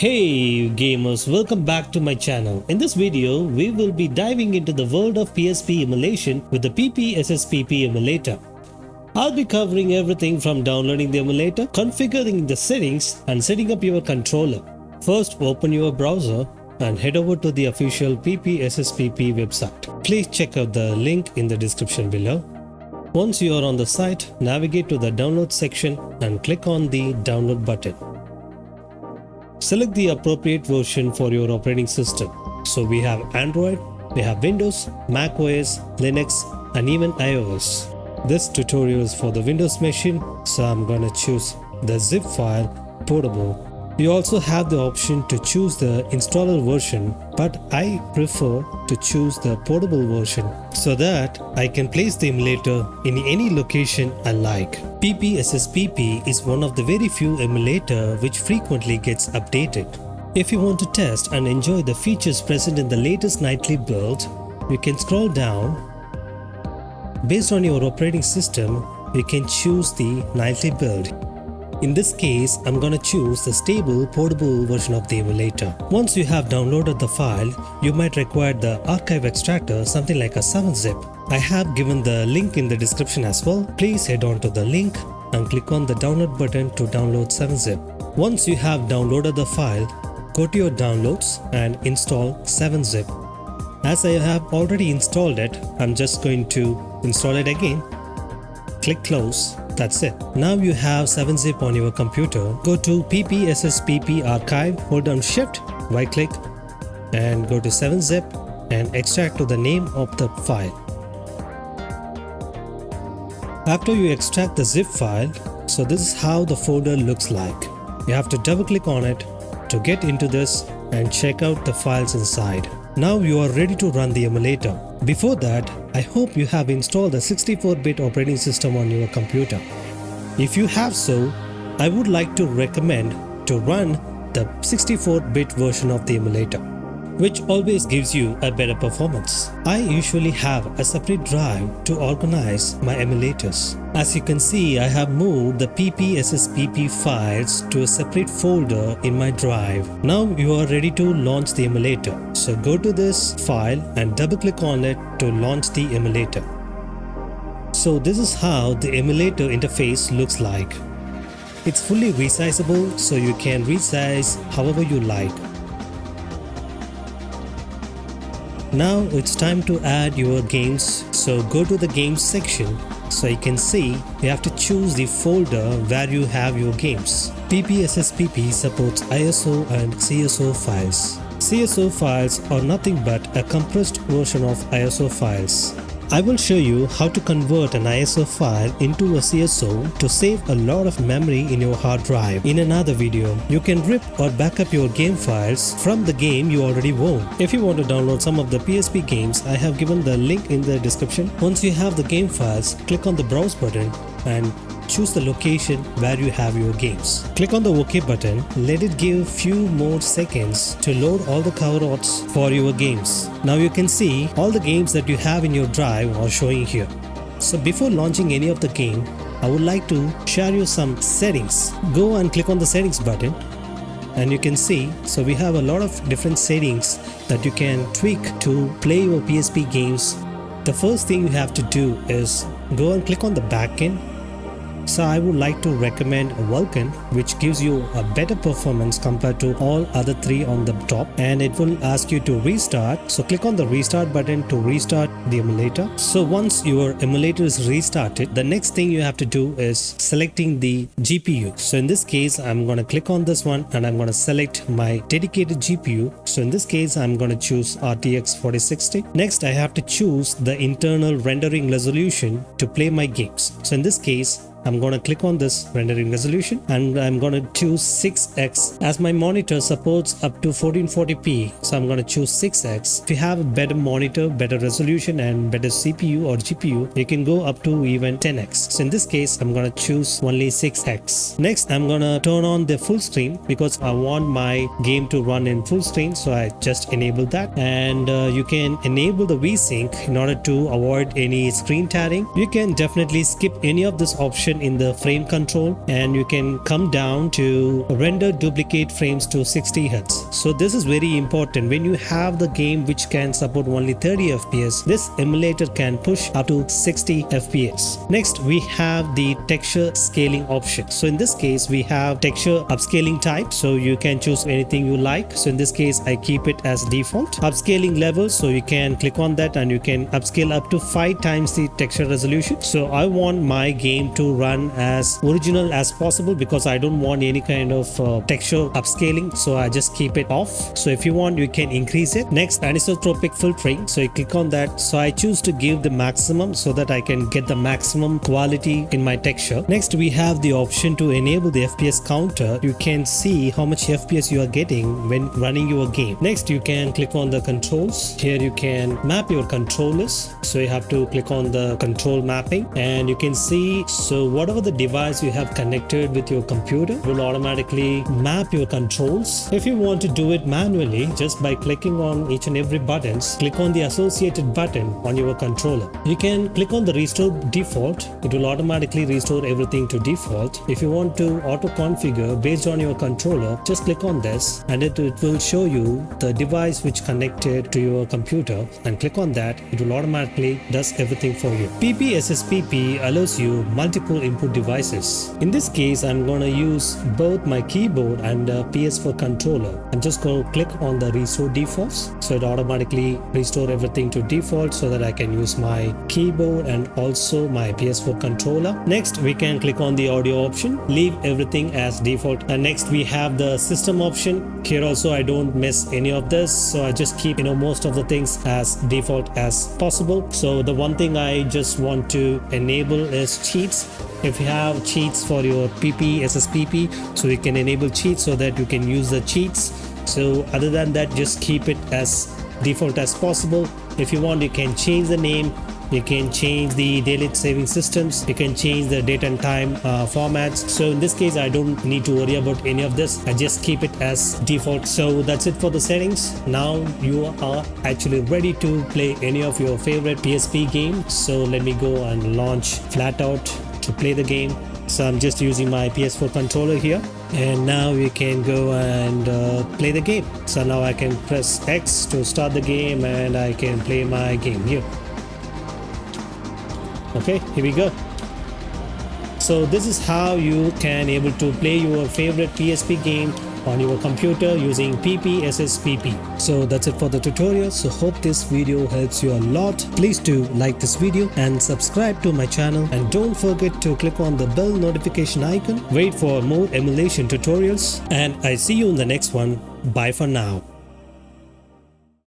Hey gamers, welcome back to my channel. In this video, we will be diving into the world of PSP emulation with the PPSSPP emulator. I'll be covering everything from downloading the emulator, configuring the settings and setting up your controller. First, open your browser and head over to the official PPSSPP website. Please check out the link in the description below. Once you are on the site, navigate to the download section and click on the download button. Select the appropriate version for your operating system. So we have Android, we have Windows, Mac OS, Linux and even iOS. This tutorial is for the Windows machine, so I'm gonna choose the zip file portable. You also have the option to choose the installer version, but I prefer to choose the portable version so that I can place the emulator in any location I like. PPSSPP is one of the very few emulator which frequently gets updated. If you want to test and enjoy the features present in the latest nightly build, you can scroll down. Based on your operating system, you can choose the nightly build. In this case, I'm gonna choose the stable portable version of the emulator. Once you have downloaded the file, you might require the archive extractor, something like a 7-zip. I have given the link in the description as well. Please head on to the link and click on the download button to download 7-zip. Once you have downloaded the file, go to your downloads and install 7-zip. As I have already installed it, I'm just going to install it again. Click close. That's it. Now you have 7-zip on your computer. Go to PPSSPP archive, hold down shift, right click and go to 7-zip and extract to the name of the file. After you extract the zip file, so this is how the folder looks like. You have to double click on it to get into this and check out the files inside. Now you are ready to run the emulator. Before that, I hope you have installed a 64-bit operating system on your computer. If you have so, I would like to recommend to run the 64-bit version of the emulator, which always gives you a better performance. I usually have a separate drive to organize my emulators. As you can see, I have moved the PPSSPP files to a separate folder in my drive. Now you are ready to launch the emulator. So go to this file and double click on it to launch the emulator. So this is how the emulator interface looks like. It's fully resizable, so you can resize however you like. Now it's time to add your games, so go to the games section. So you can see you have to choose the folder where you have your games. PPSSPP supports ISO and CSO files. CSO files are nothing but a compressed version of ISO files. I will show you how to convert an ISO file into a CSO to save a lot of memory in your hard drive. In another video, you can rip or back up your game files from the game you already own. If you want to download some of the PSP games, I have given the link in the description. Once you have the game files, click on the browse button and choose the location where you have your games. Click on the OK button, let it give few more seconds to load all the cover arts for your games. Now you can see all the games that you have in your drive are showing here. So before launching any of the game, I would like to share you some settings. Go and click on the settings button and you can see, so we have a lot of different settings that you can tweak to play your PSP games. The first thing you have to do is go and click on the backend. So I would like to recommend Vulkan, which gives you a better performance compared to all other three on the top, and it will ask you to restart. So click on the restart button to restart the emulator. So once your emulator is restarted, the next thing you have to do is selecting the GPU. So in this case, I'm going to click on this one and I'm going to select my dedicated GPU. So in this case, I'm going to choose RTX 4060. Next, I have to choose the internal rendering resolution to play my games. So in this case, I'm going to click on this rendering resolution and I'm going to choose 6x as my monitor supports up to 1440p. So I'm going to choose 6x. If you have a better monitor, better resolution and better CPU or GPU, you can go up to even 10x. So in this case, I'm going to choose only 6x. Next, I'm going to turn on the full screen because I want my game to run in full screen. So I just enable that, and you can enable the VSync in order to avoid any screen tearing. You can definitely skip any of this option option in the frame control, and you can come down to render duplicate frames to 60 Hz. So this is very important. When you have the game which can support only 30 FPS, this emulator can push up to 60 FPS. Next, we have the texture scaling option. So in this case, we have texture upscaling type, so you can choose anything you like. So in this case, I keep it as default. Upscaling level, so you can click on that and you can upscale up to 5 times the texture resolution. So I want my game to run as original as possible because I don't want any kind of texture upscaling, so I just keep it off. So if you want, you can increase it. Next, anisotropic filtering, so you click on that. So I choose to give the maximum so that I can get the maximum quality in my texture. Next, we have the option to enable the FPS counter. You can see how much FPS you are getting when running your game. Next, you can click on the controls. Here you can map your controllers, so you have to click on the control mapping, and you can see, so whatever the device you have connected with your computer will automatically map your controls. If you want to do it manually, just by clicking on each and every buttons, click on the associated button on your controller. You can click on the restore default. It will automatically restore everything to default. If you want to auto configure based on your controller, just click on this and it will show you the device which connected to your computer, and click on that. It will automatically does everything for you. PPSSPP allows you multiple input devices. In this case, I'm going to use both my keyboard and PS4 controller. I'm just going to click on the restore defaults, so it automatically restore everything to default so that I can use my keyboard and also my PS4 controller. Next, we can click on the audio option, leave everything as default. And next, we have the system option. Here also, I don't miss any of this, so I just keep most of the things as default as possible. So the one thing I just want to enable is cheats. If you have cheats for your PPSSPP, so you can enable cheats so that you can use the cheats. So other than that, just keep it as default as possible. If you want, you can change the name. You can change the daylight saving systems. You can change the date and time formats. So in this case, I don't need to worry about any of this. I just keep it as default. So that's it for the settings. Now you are actually ready to play any of your favorite PSP games. So let me go and launch Flatout to play the game. So I'm just using my PS4 controller here, and now we can go and play the game. So now I can press X to start the game and I can play my game here. Okay, here we go. So this is how you can able to play your favorite PSP game on your computer using PPSSPP. So that's it for the tutorial. So hope this video helps you a lot. Please do like this video and subscribe to my channel, and don't forget to click on the bell notification icon. Wait for more emulation tutorials, and I see you in the next one. Bye for now.